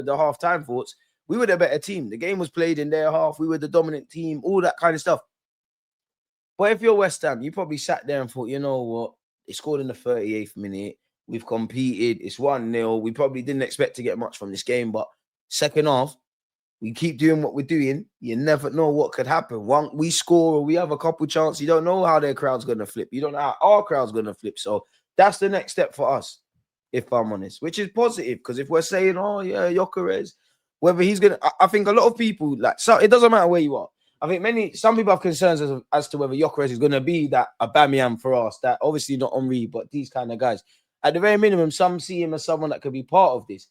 the half-time thoughts, we were the better team. The game was played in their half. We were the dominant team, all that kind of stuff. But if you're West Ham, you probably sat there and thought, you know what? They scored in the 38th minute. We've competed. It's 1-0. We probably didn't expect to get much from this game. But second half, we keep doing what we're doing. You never know what could happen. One, we score or we have a couple chances. You don't know how their crowd's going to flip. You don't know how our crowd's going to flip. So that's the next step for us, if I'm honest, which is positive. Because if we're saying, oh, yeah, Gyokeres, whether he's going to, I think a lot of people, like, so it doesn't matter where you are. I think some people have concerns as to whether Gyokeres is going to be that Aubameyang for us, that obviously not Henry, but these kind of guys. At the very minimum, some see him as someone that could be part of this.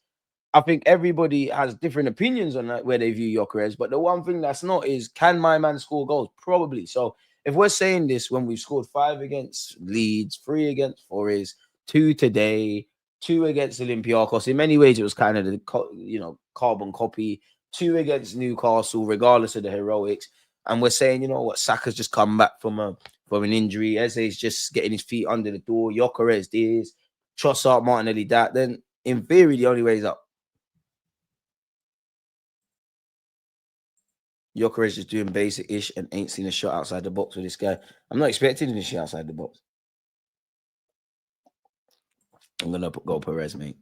I think everybody has different opinions on that, where they view Gyokeres, but the one thing that's not is, can my man score goals? Probably. So if we're saying this when we've scored 5 against Leeds, 3 against Forest, 2 today, 2 against Olympiacos, in many ways it was kind of the carbon copy, 2 against Newcastle, regardless of the heroics, and we're saying, you know what, Saka's just come back from an injury, Eze's just getting his feet under the door, Gyokeres this, Trossard, Martinelli that, then in theory the only way is up. Gyokeres is doing basic-ish and ain't seen a shot outside the box with this guy. I'm not expecting him to shot outside the box. I'm going to go Perez, mate.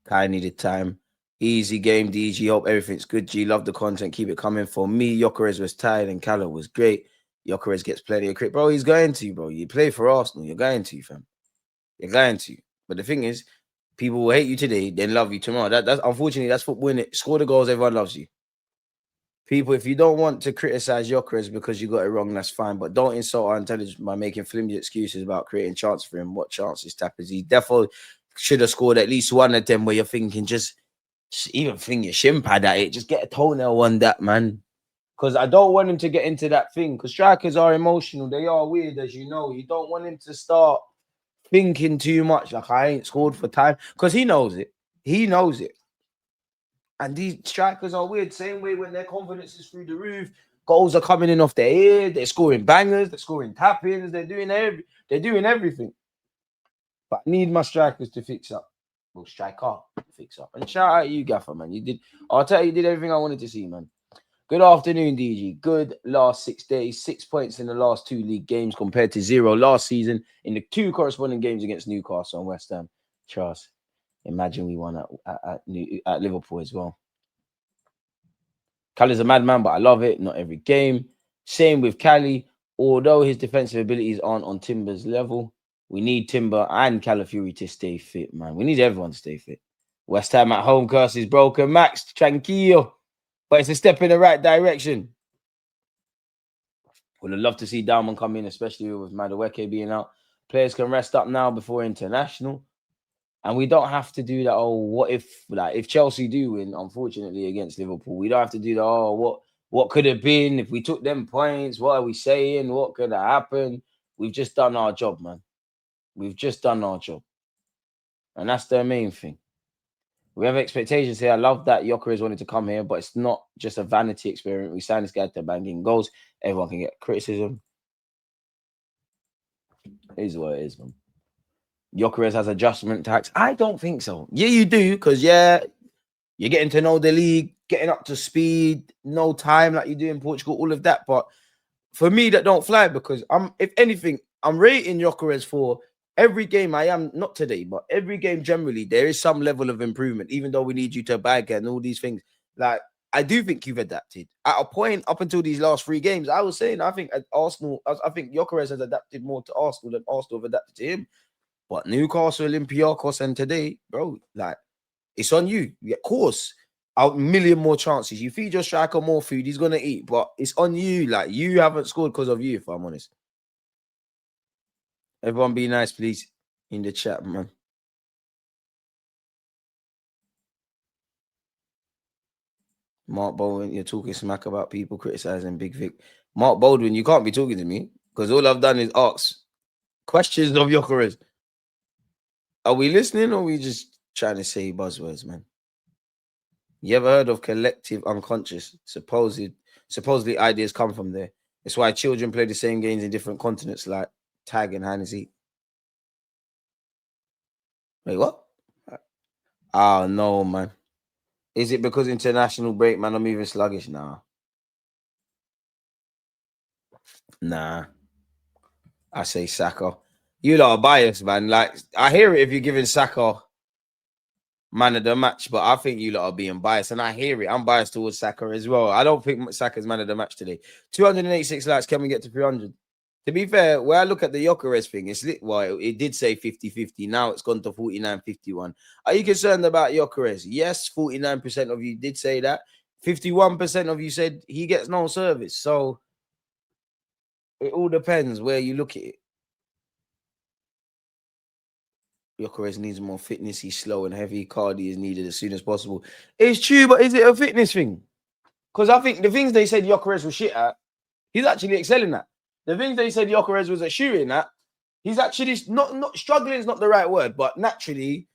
Kai needed time. Easy game, DG. Hope everything's good, G. Love the content. Keep it coming. For me, Gyokeres was tired and Callum was great. Gyokeres gets plenty of credit. Bro, he's going to, bro. You play for Arsenal. You're going to, fam. You're going to. But the thing is, people will hate you today, then love you tomorrow. That's unfortunately, that's football, innit? Score the goals, everyone loves you. People, if you don't want to criticize Gyokeres because you got it wrong, that's fine. But don't insult our intelligence by making flimsy excuses about creating chances for him. What chances tappers? He definitely should have scored at least one of them where you're thinking, just even fling your shin pad at it. Just get a toenail on that, man. Because I don't want him to get into that thing. Because strikers are emotional. They are weird, as you know. You don't want him to start thinking too much. Like, I ain't scored for time. Because he knows it. He knows it. And these strikers are weird. Same way when their confidence is through the roof, goals are coming in off their ear. They're scoring bangers. They're scoring tap-ins. They're doing everything. But I need my strikers to fix up. Well, striker fix up. And shout out you, Gaffer, man. You did everything I wanted to see, man. Good afternoon, DG. Good last 6 days. 6 points in the last 2 league games compared to 0 last season in the 2 corresponding games against Newcastle and West Ham. Charles. Imagine we won at Liverpool as well. Callie's a madman, but I love it. Not every game. Same with Callie. Although his defensive abilities aren't on Timber's level, we need Timber and Calafiori to stay fit, man. We need everyone to stay fit. West Ham at home curse is broken. Max, tranquilo. But it's a step in the right direction. Would have loved to see Diamond come in, especially with Madueke being out. Players can rest up now before international. And we don't have to do that, oh, what if Chelsea do win, unfortunately, against Liverpool, we don't have to do that, oh, what could have been if we took them points? What are we saying? What could have happened? We've just done our job, man. We've just done our job. And that's the main thing. We have expectations here. I love that Gyokeres wanted to come here, but it's not just a vanity experiment. We signed this guy to banging goals. Everyone can get criticism. It is what it is, man. Gyokeres has adjustment tax. I don't think so. Yeah, you do, because you're getting to know the league, getting up to speed, no time like you do in Portugal, all of that. But for me, that don't fly, because if anything, I'm rating Gyokeres for every game. I am not today, but every game generally, there is some level of improvement, even though we need you to bag and all these things. Like, I do think you've adapted. At a point up until these last 3 games, I was saying I think Gyokeres has adapted more to Arsenal than Arsenal have adapted to him. But Newcastle, Olympiacos, and today, bro, like, it's on you. Of course, a million more chances. You feed your striker more food, he's going to eat. But it's on you. Like, you haven't scored because of you, if I'm honest. Everyone be nice, please, in the chat, man. Mark Baldwin, you're talking smack about people criticizing Big Vic. Mark Baldwin, you can't be talking to me, because all I've done is ask questions of Gyokeres. Are we listening, or are we just trying to say buzzwords, man? You ever heard of collective unconscious? Supposedly ideas come from there. It's why children play the same games in different continents, like tag and hide and seek. Wait, what? Oh, no, man. Is it because international break, man? I'm moving sluggish now. Nah, I say Saka. You lot are biased, man. Like, I hear it if you're giving Saka man of the match, but I think you lot are being biased, and I hear it. I'm biased towards Saka as well. I don't think Saka's man of the match today. 286 likes. Can we get to 300? To be fair, when I look at the Gyokeres thing, it's lit. Well, it did say 50-50. Now it's gone to 49-51. Are you concerned about Gyokeres? Yes, 49% of you did say that. 51% of you said he gets no service. So it all depends where you look at it. Gyokeres needs more fitness. He's slow and heavy. Cardio is needed as soon as possible. It's true, but is it a fitness thing? Because I think the things they said Gyokeres was shit at, he's actually excelling at. The things they said Gyokeres was a shooting at, he's actually not struggling is not the right word, but naturally,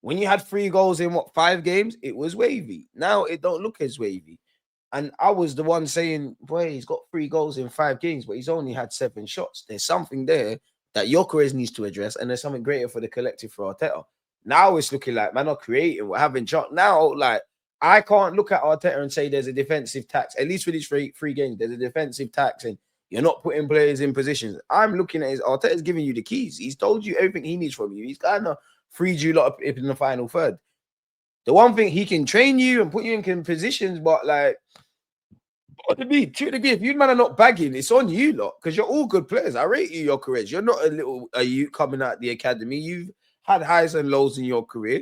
when you had 3 goals in 5 games, it was wavy. Now it don't look as wavy. And I was the one saying, boy, he's got 3 goals in 5 games, but he's only had 7 shots. There's something there that Gyokeres needs to address, and there's something greater for the collective for Arteta. Now it's looking like, man, not creating, we're having shot. Now, like, I can't look at Arteta and say there's a defensive tax, at least for these 3 games, there's a defensive tax, and you're not putting players in positions. I'm looking at his Arteta's giving you the keys. He's told you everything he needs from you. He's kind of freed you lot up in the final third. The one thing, he can train you and put you in positions, but like, to be true to give, you man are not bagging. It's on you lot because you're all good players. I rate you your careers. You're not a you coming out the academy. You've had highs and lows in your career.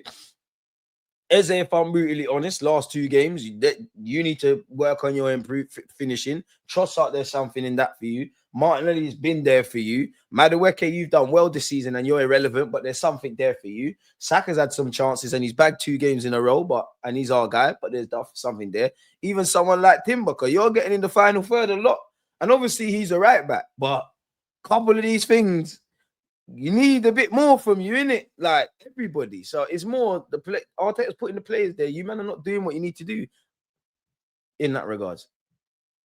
Eze, if I'm brutally honest, last 2 games, you need to work on your improved finishing. Trossard, there's something in that for you. Martinelli's been there for you. Madueke, you've done well this season and you're irrelevant, but there's something there for you. Saka's had some chances and he's bagged 2 games in a row, and he's our guy, but there's something there. Even someone like Timber, you're getting in the final third a lot. And obviously he's a right back, but a couple of these things, you need a bit more from you, innit? Like everybody. So it's more the play. Arteta's putting the players there. You man are not doing what you need to do in that regards.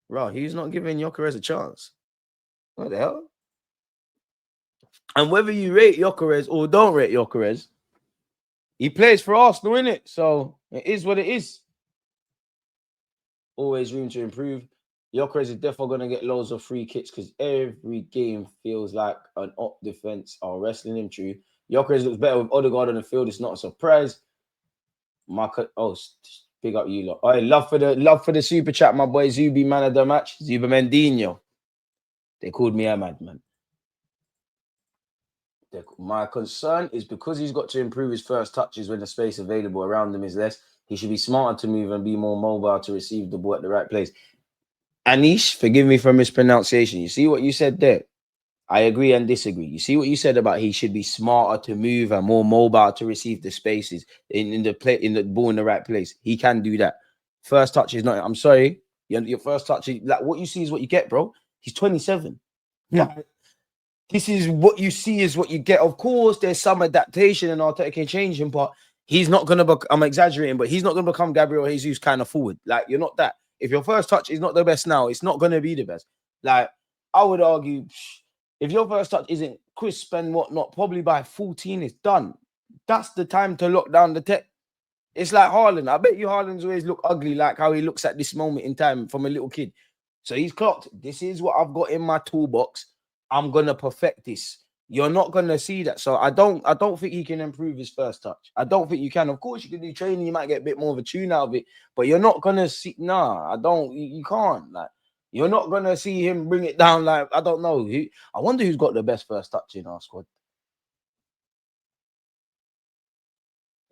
Right, he's not giving Gyokeres a chance. What the hell? And whether you rate Gyokeres or don't rate Gyokeres, he plays for Arsenal, innit? So it is what it is. Always room to improve. Gyokeres is definitely going to get loads of free kicks because every game feels like an up defense are wrestling him through. Gyokeres looks better with Ødegaard on the field. It's not a surprise. Big up you lot. All right, love for the super chat, my boy Zubi, man of the match. Zuba Mendinho. They called me a madman. My concern is because he's got to improve his first touches when the space available around him is less. He should be smarter to move and be more mobile to receive the ball at the right place. Anish, forgive me for mispronunciation. You see what you said there? I agree and disagree. You see what you said about he should be smarter to move and more mobile to receive the spaces in the ball in the right place. He can do that. First touch is not. I'm sorry, your first touch is like what you see is what you get, bro. He's 27. Yeah. This is what you see is what you get. Of course, there's some adaptation and Arteta can change him, but he's not gonna. I'm exaggerating, but he's not gonna become Gabriel Jesus kind of forward. Like you're not that. If your first touch is not the best now, it's not gonna be the best. Like I would argue, if your first touch isn't crisp and whatnot, probably by 14 it's done. That's the time to lock down the tech. It's like Haaland. I bet you Haaland's always look ugly, like how he looks at this moment in time from a little kid. So he's clocked. This is what I've got in my toolbox. I'm gonna perfect this. You're not gonna see that. So I don't think he can improve his first touch. I don't think you can. Of course, you can do training, you might get a bit more of a tune out of it, but you're not gonna see. Nah, I don't. You can't. Like, you're not gonna see him bring it down. Like, I don't know. I wonder who's got the best first touch in our squad.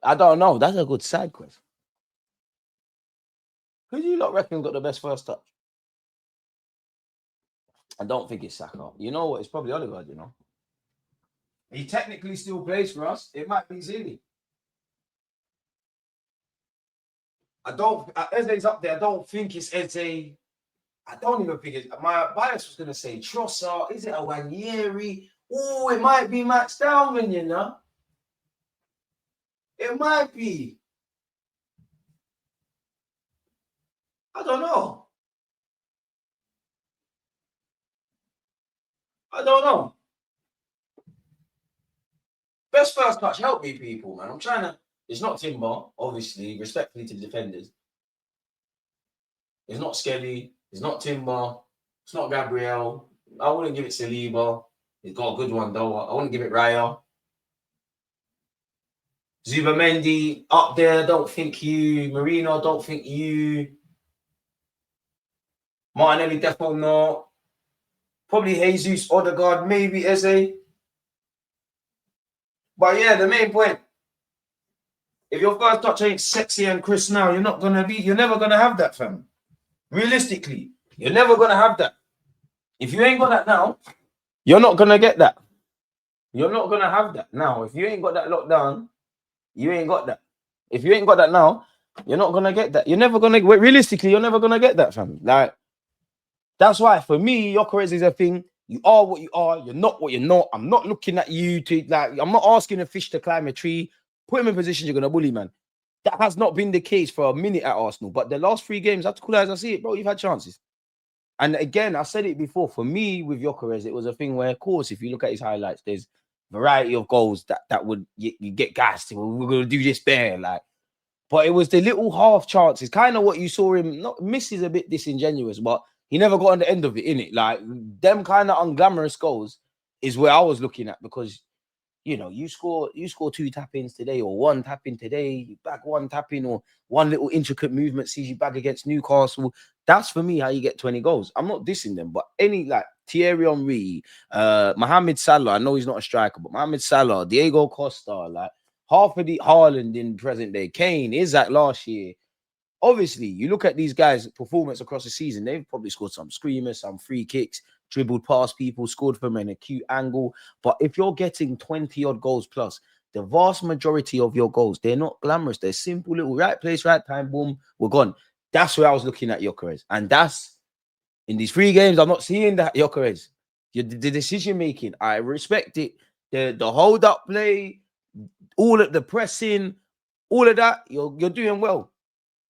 I don't know. That's a good side quest. Who do you lot reckon got the best first touch? I don't think it's Saka. You know what? It's probably Ødegaard, you know. He technically still plays for us. It might be Zini. Eze's up there. I don't think it's Eze. I don't even think it's. My bias was going to say Trossard. Is it a Wanyeri? Oh, it might be Max Dalman, you know. It might be. I don't know. Best first touch, help me, people, man. I'm trying to. It's not Timber, obviously, respectfully to the defenders. It's not Skelly. It's not Timber. It's not Gabriel. I wouldn't give it Saliba. He's got a good one, though. I wouldn't give it Raya. Zubamendi, up there, don't think you. Marino, don't think you. Martinelli, definitely not. Probably Jesus, Ødegaard, maybe Eze. But yeah, the main point, if your first touch ain't sexy and crisp now, you're never gonna have that, fam. Realistically, you're never gonna have that. If you ain't got that now, you're not gonna get that. You're not gonna have that now. If you ain't got that lockdown, you ain't got that. If you ain't got that now, you're not gonna get that. You're never gonna. Realistically, you're never gonna get that, fam. Like, that's why for me, Gyokeres is a thing. You are what you are. You're not what you're not. I'm not looking at you to like. I'm not asking a fish to climb a tree. Put him in position. You're gonna bully, man. That has not been the case for a minute at Arsenal. But the last 3 games, I have to call it as I see it, bro. You've had chances. And again, I said it before. For me, with Gyokeres, it was a thing where, of course, if you look at his highlights, there's variety of goals that would you get gassed. We're gonna do this there, like. But it was the little half chances, kind of what you saw him. Not misses a bit disingenuous, but he never got on the end of it, innit? Like them kind of unglamorous goals is where I was looking at, because you know you score 2 tap-ins today or 1 tap-in today, you bag 1 tap-in or one little intricate movement sees you bag against Newcastle. That's for me how you get 20 goals. I'm not dissing them, but any like Thierry Henry, Mohamed Salah, I know he's not a striker, but Mohamed Salah, Diego Costa, like half of the Haaland in present day, Kane, Isaac last year. Obviously, you look at these guys' performance across the season, they've probably scored some screamers, some free kicks, dribbled past people, scored from an acute angle. But if you're getting 20-odd goals plus, the vast majority of your goals, they're not glamorous. They're simple little right place, right time, boom, we're gone. That's where I was looking at Gyokeres. And that's, in these 3 games, I'm not seeing that Gyokeres. The decision-making, I respect it. The hold-up play, all of the pressing, all of that, you're doing well.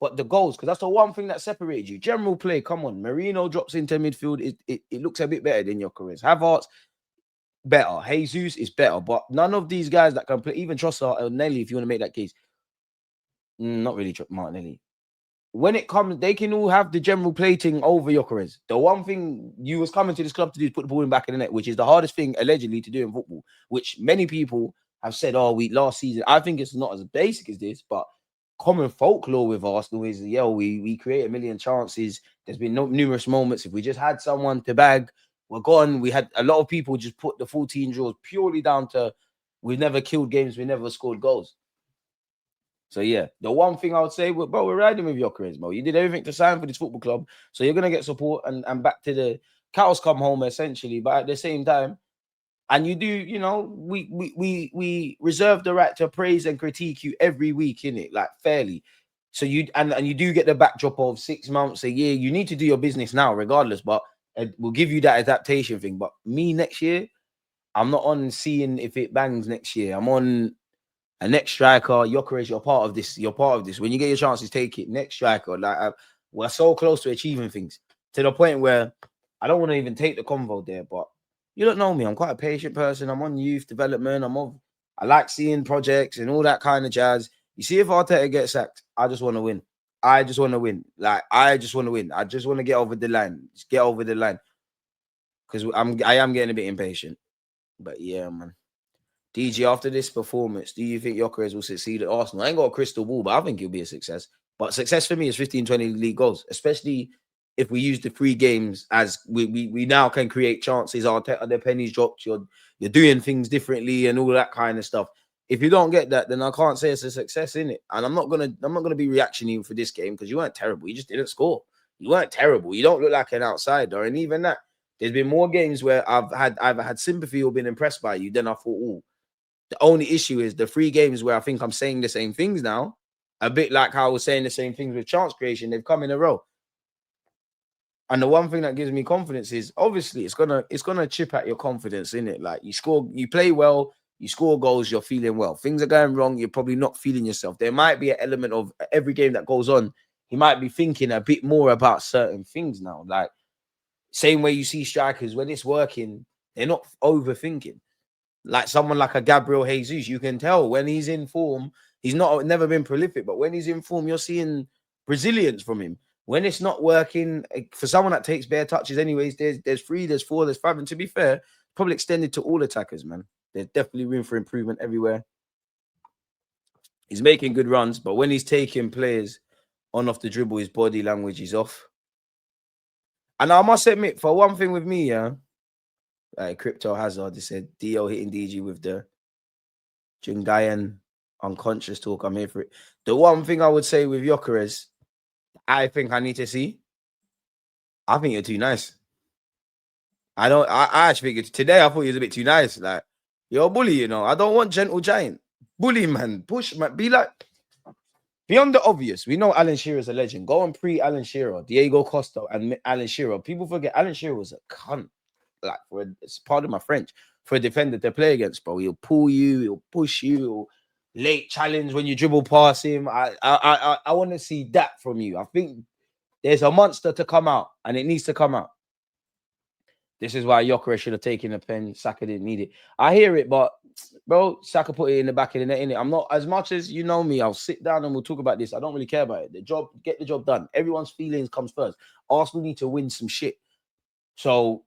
But the goals, because that's the one thing that separated you. General play, come on. Marino drops into midfield. It looks a bit better than Gyokeres. Havertz, better. Jesus is better. But none of these guys that can play, even Trossard or Nelly, if you want to make that case. Not really Martinelli. When it comes, they can all have the general plating over Gyokeres. The one thing you was coming to this club to do is put the ball in the back of the net, which is the hardest thing, allegedly, to do in football, which many people have said, oh, last season. I think it's not as basic as this, but common folklore with Arsenal is, yeah, we create a million chances. There's been numerous moments. If we just had someone to bag, we're gone. We had a lot of people just put the 14 draws purely down to we've never killed games, we never scored goals. So yeah, the one thing I would say, bro, we're riding with Gyokeres, bro. You did everything to sign for this football club, so you're gonna get support and back to the cows come home essentially. But at the same time, and you do, you know, we reserve the right to praise and critique you every week, innit? Like fairly. So you do get the backdrop of 6 months, a year. You need to do your business now, regardless. But we'll give you that adaptation thing. But me next year, I'm not on seeing if it bangs next year. I'm on a next striker. Gyokeres, you're part of this. You're part of this. When you get your chances, take it. Next striker. Like we're so close to achieving things to the point where I don't want to even take the convo there, but. You don't know me. I'm quite a patient person. I'm on youth development. I like seeing projects and all that kind of jazz. You see, if Arteta gets sacked, I just want to win. I just want to win. Like, I just want to win. I just want to get over the line. Just get over the line. Because I am getting a bit impatient. But yeah, man. DG, after this performance, do you think Gyokeres will succeed at Arsenal? I ain't got a crystal ball, but I think he'll be a success. But success for me is 15, 20 league goals, especially if we use the 3 games as we now can create chances. The pennies dropped. You're doing things differently and all that kind of stuff. If you don't get that, then I can't say it's a success, innit? And I'm not gonna be reactionary for this game because you weren't terrible. You just didn't score. You weren't terrible. You don't look like an outsider. And even that, there's been more games where I've either had sympathy or been impressed by you. Then I thought, oh, the only issue is the 3 games where I think I'm saying the same things now. A bit like how I was saying the same things with chance creation. They've come in a row. And the one thing that gives me confidence is obviously it's gonna chip at your confidence, innit? Like you play well, you score goals, you're feeling well. Things are going wrong, you're probably not feeling yourself. There might be an element of every game that goes on, he might be thinking a bit more about certain things now. Like same way you see strikers when it's working, they're not overthinking. Like someone like a Gabriel Jesus, you can tell when he's in form, He's never been prolific, but when he's in form, you're seeing resilience from him. When it's not working, for someone that takes bare touches anyways, there's 3, there's 4, there's 5. And to be fair, probably extended to all attackers, man. There's definitely room for improvement everywhere. He's making good runs, but when he's taking players on off the dribble, his body language is off. And I must admit, for one thing with me, yeah, like Crypto Hazard, they said Dio hitting DG with the Jungayan unconscious talk. I'm here for it. The one thing I would say with Gyokeres, I think I need to see. I think you're too nice. I actually think today I thought you was a bit too nice. Like, you're a bully, you know. I don't want gentle giant. Bully, man. Push, man. Be like, beyond the obvious. We know Alan Shearer's a legend. Go on pre-Alan Shearer, Diego Costa, and Alan Shearer. People forget Alan Shearer was a cunt. Like, it's part of my French. For a defender to play against, bro. He'll pull you, he'll push you, he'll late challenge when you dribble past him. I want to see that from you. I think there's a monster to come out, and it needs to come out. This is why Gyokeres should have taken a pen. Saka didn't need it. I hear it, but bro, Saka put it in the back of the net. I'm not, as much as you know me, I'll sit down and we'll talk about this. I don't really care about it. Get the job done. Everyone's feelings comes first. Arsenal need to win some shit. So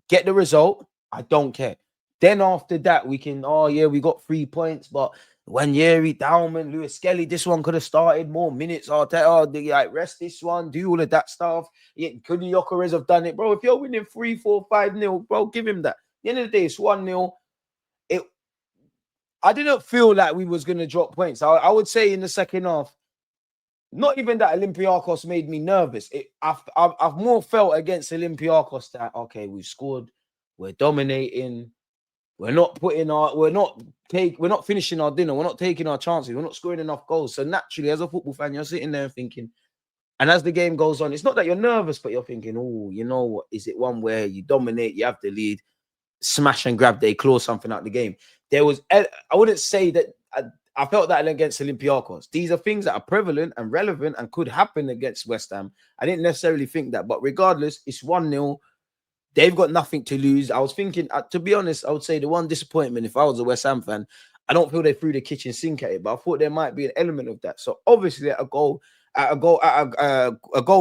get the result. I don't care. Then after that, we can, oh yeah, we got 3 points, but when Yeri, Dowman, Lewis Skelly, this one could have started more minutes. Like, rest this one, do all of that stuff. Yeah, could the Gyokeres have done it, bro? If you're winning 3, 4, 5-0, bro, give him that. At the end of the day, it's 1-0. I didn't feel like we was gonna drop points. I would say in the second half, not even that Olympiacos made me nervous. I've more felt against Olympiacos that okay, we've scored, we're dominating. We're not finishing our dinner. We're not taking our chances. We're not scoring enough goals. So naturally, as a football fan, you're sitting there thinking, and as the game goes on, it's not that you're nervous, but you're thinking, oh, you know what? Is it one where you dominate, you have the lead, smash and grab, they claw something out of the game? I wouldn't say that I felt that against Olympiacos. These are things that are prevalent and relevant and could happen against West Ham. I didn't necessarily think that, but regardless, it's 1-0. They've got nothing to lose. I was thinking, to be honest, I would say the one disappointment, if I was a West Ham fan, I don't feel they threw the kitchen sink at it, but I thought there might be an element of that. So obviously, a goal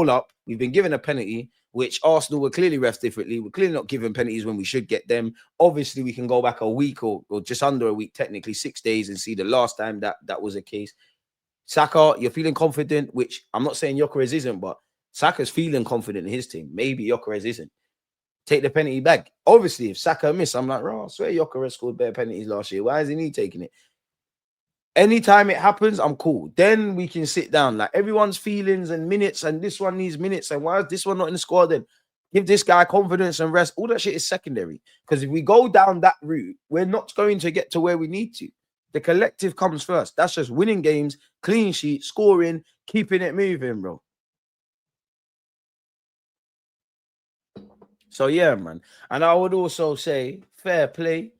up, we've been given a penalty, which Arsenal were clearly refs differently. We're clearly not given penalties when we should get them. Obviously, we can go back a week or just under a week, technically 6 days, and see the last time that was the case. Saka, you're feeling confident, which I'm not saying Gyokeres isn't, but Saka's feeling confident in his team. Maybe Gyokeres isn't. Take the penalty back. Obviously, if Saka miss, I'm like, I swear Gyokeres scored better penalties last year. Why isn't he taking it? Anytime it happens, I'm cool. Then we can sit down. Like, everyone's feelings and minutes, and this one needs minutes, and why is this one not in the squad? Then give this guy confidence and rest. All that shit is secondary. Because if we go down that route, we're not going to get to where we need to. The collective comes first. That's just winning games, clean sheet, scoring, keeping it moving, bro. So, yeah, man. And I would also say, fair play.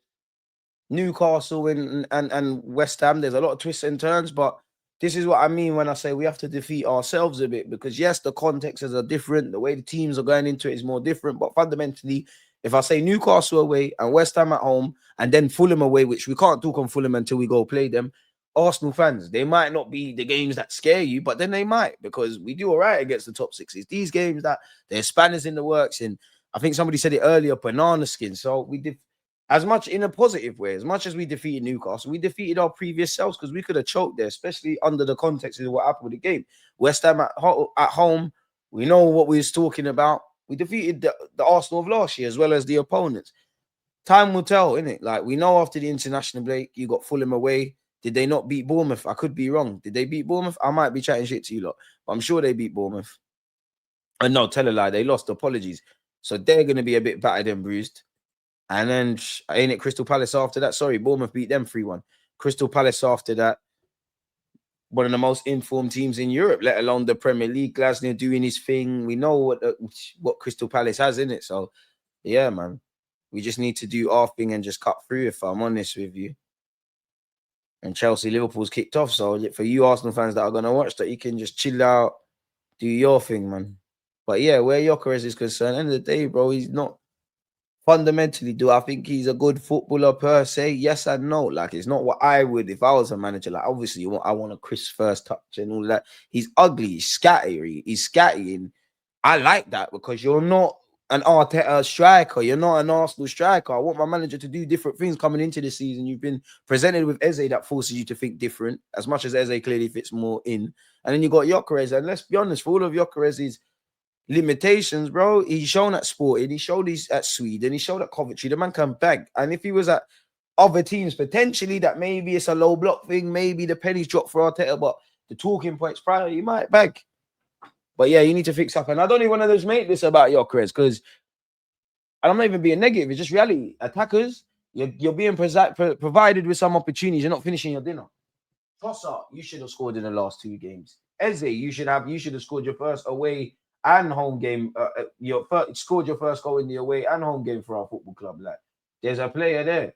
Newcastle and West Ham, there's a lot of twists and turns, but this is what I mean when I say we have to defeat ourselves a bit, because, yes, the contexts are different. The way the teams are going into it is more different. But fundamentally, if I say Newcastle away and West Ham at home and then Fulham away, which we can't talk on Fulham until we go play them, Arsenal fans, they might not be the games that scare you, but then they might, because we do all right against the top sixes. These games that there's spanners in the works, and I think somebody said it earlier, banana skin. So we did as much in a positive way, as much as we defeated Newcastle, we defeated our previous selves, because we could have choked there, especially under the context of what happened with the game. West Ham at home, we know what we was talking about. We defeated the Arsenal of last year as well as the opponents. Time will tell, innit? Like, we know after the international break, you got Fulham away. Did they not beat Bournemouth? I could be wrong. Did they beat Bournemouth? I might be chatting shit to you lot, but I'm sure they beat Bournemouth. And no, tell a lie, they lost. Apologies. So they're going to be a bit battered and bruised. And then, ain't it Crystal Palace after that? Sorry, Bournemouth beat them 3-1. Crystal Palace after that, one of the most informed teams in Europe, let alone the Premier League. Glasner doing his thing. We know what Crystal Palace has in it. So, yeah, man. We just need to do our thing and just cut through, if I'm honest with you. And Chelsea, Liverpool's kicked off. So, for you Arsenal fans that are going to watch that, you can just chill out, do your thing, man. But, yeah, where Gyokeres is concerned, end of the day, bro, he's not fundamentally, do I think he's a good footballer per se? Yes and no. Like, it's not what I would if I was a manager. Like, obviously, I want a crisp first touch and all that. He's ugly, he's scattery, he's scatty. I like that because you're not an Arteta striker. You're not an Arsenal striker. I want my manager to do different things coming into the season. You've been presented with Eze that forces you to think different, as much as Eze clearly fits more in. And then you got Gyokeres. And let's be honest, for all of Gyokeres' limitations, bro, he's shown at Sporting, he showed he's at Sweden, he showed at Coventry. The man can bag. And if he was at other teams, potentially that maybe it's a low block thing, maybe the pennies drop for Arteta, but the talking points prior, he might bag. But yeah, you need to fix up. And I don't even want to just make this about Gyokeres because I'm not even being negative. It's just reality. Attackers, you're being provided with some opportunities. You're not finishing your dinner. Trossard, you should have scored in the last 2 games. Eze, you should have scored your first away and home game. Scored your first goal in the away and home game for our football club. Like, there's a player there.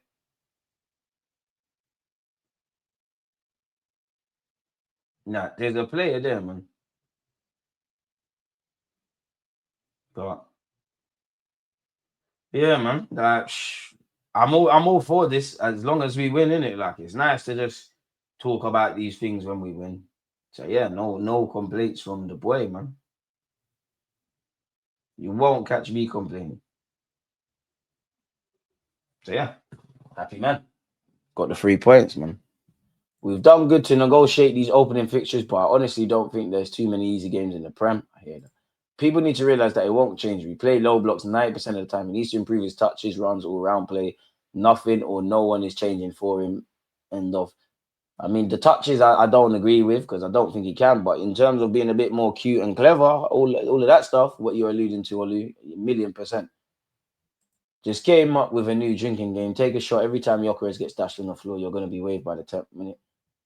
Nah, there's a player there, man. But yeah, man. I'm all for this as long as we win, innit? Like, it's nice to just talk about these things when we win. So yeah, no complaints from the boy, man. You won't catch me complaining. So yeah, happy man. Got the 3 points, man. We've done good to negotiate these opening fixtures, but I honestly don't think there's too many easy games in the Prem. I hear that. People need to realize that it won't change. We play low blocks 90% of the time. He needs to improve his touches, runs, all round play. Nothing or no one is changing for him. End of. I mean, the touches I don't agree with because I don't think he can. But in terms of being a bit more cute and clever, all of that stuff, what you're alluding to, Olu, 1,000,000%. Just came up with a new drinking game. Take a shot every time Gyokeres gets dashed on the floor. You're going to be waved by the 10th minute.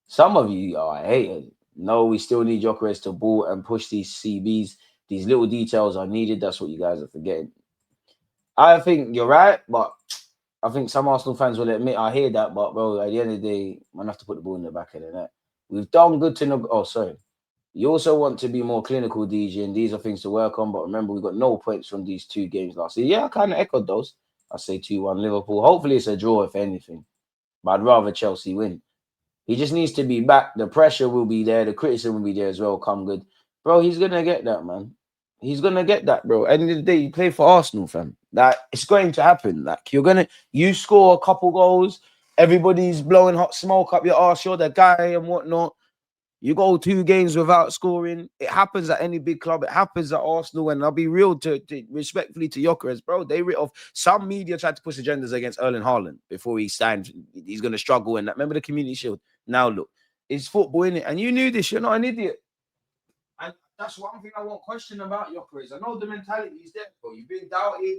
Some of you are haters. No, we still need Gyokeres to ball and push these CBs. These little details are needed. That's what you guys are forgetting. I think you're right, but I think some Arsenal fans will admit I hear that. But bro, at the end of the day, man, have to put the ball in the back of the net. We've done good to know. Oh, sorry. You also want to be more clinical, DJ, and these are things to work on. But remember, we got no points from these 2 games last year. Yeah, I kind of echoed those. I say 2-1 Liverpool. Hopefully, it's a draw, if anything. But I'd rather Chelsea win. He just needs to be back. The pressure will be there. The criticism will be there as well. Come good. Bro, he's going to get that, man. He's going to get that, bro. At the end of the day, you play for Arsenal, fam. Like, it's going to happen. Like, you score a couple goals. Everybody's blowing hot smoke up your arse. You're the guy and whatnot. You go 2 games without scoring. It happens at any big club. It happens at Arsenal. And I'll be real respectfully to Gyokeres, bro. They rid of some media tried to push agendas against Erling Haaland before he signed. He's going to struggle. And remember the Community Shield. Now look, it's football, innit? And you knew this. You're not an idiot. And that's one thing I won't question about Gyokeres. I know the mentality is there, bro. You've been doubted.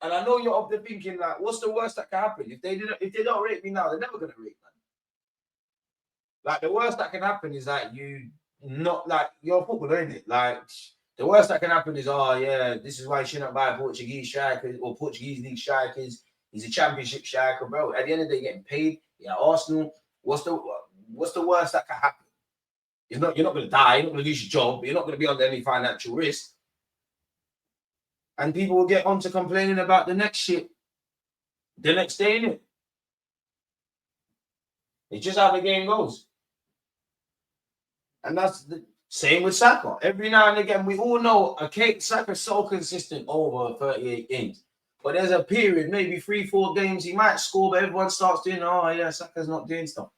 And I know you're of the thinking, like, what's the worst that can happen? If they don't rate me now, they're never going to rate me. Like, the worst that can happen is that you're a footballer, isn't it? Like, the worst that can happen is, oh, yeah, this is why you shouldn't buy Portuguese strikers or Portuguese league strikers. He's a championship striker, bro. At the end of the day, getting paid. Yeah, Arsenal, what's the worst that can happen? You're not going to die. You're not going to lose your job. You're not going to be under any financial risk. And people will get on to complaining about the next shit the next day, innit? It's just how the game goes. And that's the same with Saka. Every now and again, we all know Saka's so consistent over 38 games. But there's a period, maybe 3-4 games, he might score, but everyone starts doing, oh, yeah, Saka's not doing stuff.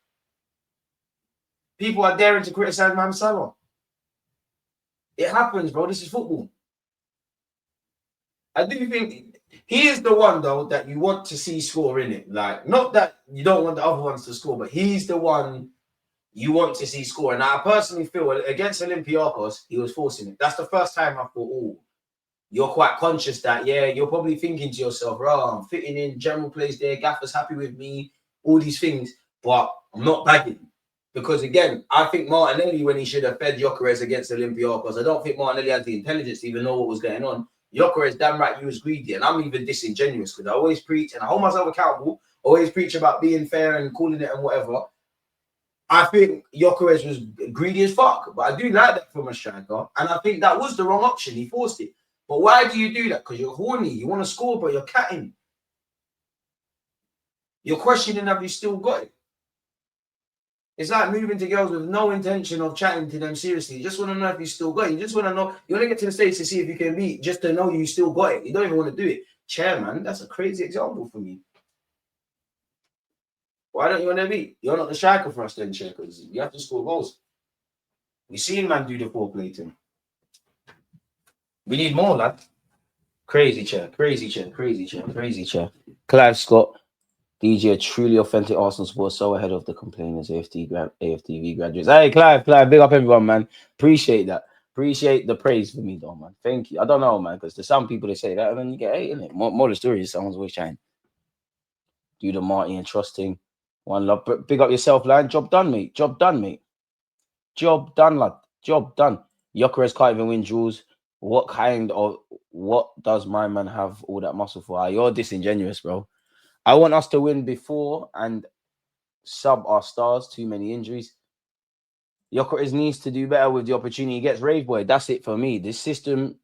People are daring to criticize Mohamed Salah. It happens, bro. This is football. I do think he is the one, though, that you want to see score in it. Like, not that you don't want the other ones to score, but he's the one you want to see score. And I personally feel against Olympiacos, he was forcing it. That's the first time I thought, oh, you're quite conscious that, yeah, you're probably thinking to yourself, oh, I'm fitting in, general plays there, Gaffer's happy with me, all these things, but I'm not bagging. Because again, I think Martinelli, when he should have fed Gyokeres against Olympiacos, I don't think Martinelli had the intelligence to even know what was going on. Gyokeres, damn right, he was greedy. And I'm even disingenuous because I always preach, and I hold myself accountable, always preach about being fair and calling it and whatever. I think Gyokeres was greedy as fuck, but I do like that from a striker. And I think that was the wrong option. He forced it. But why do you do that? Because you're horny. You want to score, but you're catting. You're questioning have you still got it. It's like moving to girls with no intention of chatting to them seriously. You just want to know if you still got it. You just want to know. You want to get to the stage to see if you can meet, just to know you still got it. You don't even want to do it. Chairman, that's a crazy example for me. Why don't you want to meet? You're not the striker for us then, Chair, because you have to score goals. We seen man do the foreplay thing. We need more, lad. Crazy Chair, crazy Chair, crazy Chair, crazy Chair. Clive Scott, DG, a truly authentic Arsenal supporter, so ahead of the complainers, AFTV graduates. Hey, Clive, big up everyone, man. Appreciate that. Appreciate the praise for me, though, man. Thank you. I don't know, man, because there's some people that say that, and then you get hate, innit? More the story is someone's always trying. Do the Marty and trusting. One love. Big up yourself, lad. Job done, mate. Job done, mate. Job done, lad. Job done. Gyokeres can't even win duels. What does my man have all that muscle for? You're disingenuous, bro. I want us to win before and sub our stars. Too many injuries. Gyokeres needs to do better with the opportunity he gets. Rave boy, that's it for me. This system,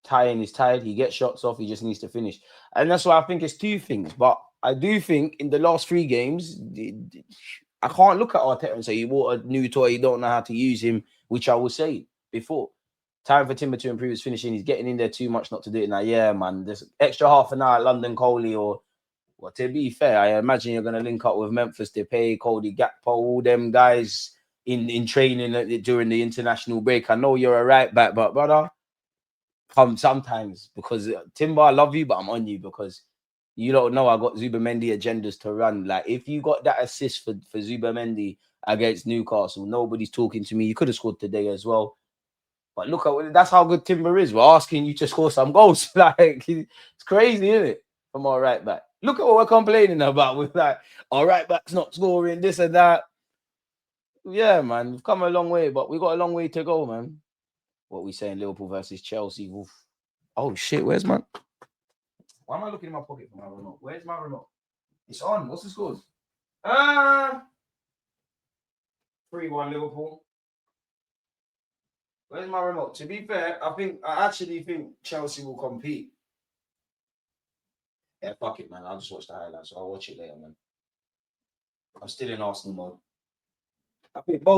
tying is tired. He gets shots off. He just needs to finish. And that's why I think it's two things. But I do think in the last 3 games, I can't look at Arteta and say he bought a new toy. You don't know how to use him, which I was saying before. Time for Timber to improve his finishing. He's getting in there too much not to do it now. Yeah, man. There's extra half an hour at London Coley or... Well, to be fair, I imagine you're going to link up with Memphis Depay, Cody Gakpo, all them guys in training during the international break. I know you're a right back, but brother, come sometimes because Timber, I love you, but I'm on you because you don't know I got Zubamendi agendas to run. Like if you got that assist for Zubamendi against Newcastle, nobody's talking to me. You could have scored today as well. But look at that's how good Timber is. We're asking you to score some goals. Like it's crazy, isn't it? From our right back. Look at what we're complaining about with like our right back's not scoring this and that. Yeah, man, we've come a long way, but we got a long way to go, man. What we saying, Liverpool versus Chelsea? Oof. Oh shit, where's my? Why am I looking in my pocket for my remote? Where's my remote? It's on. What's the scores? 3-1 Liverpool. Where's my remote? To be fair, I actually think Chelsea will compete. Yeah, fuck it, man. I'll just watch the highlights. So I'll watch it later, man. I'm still in Arsenal mode. I think both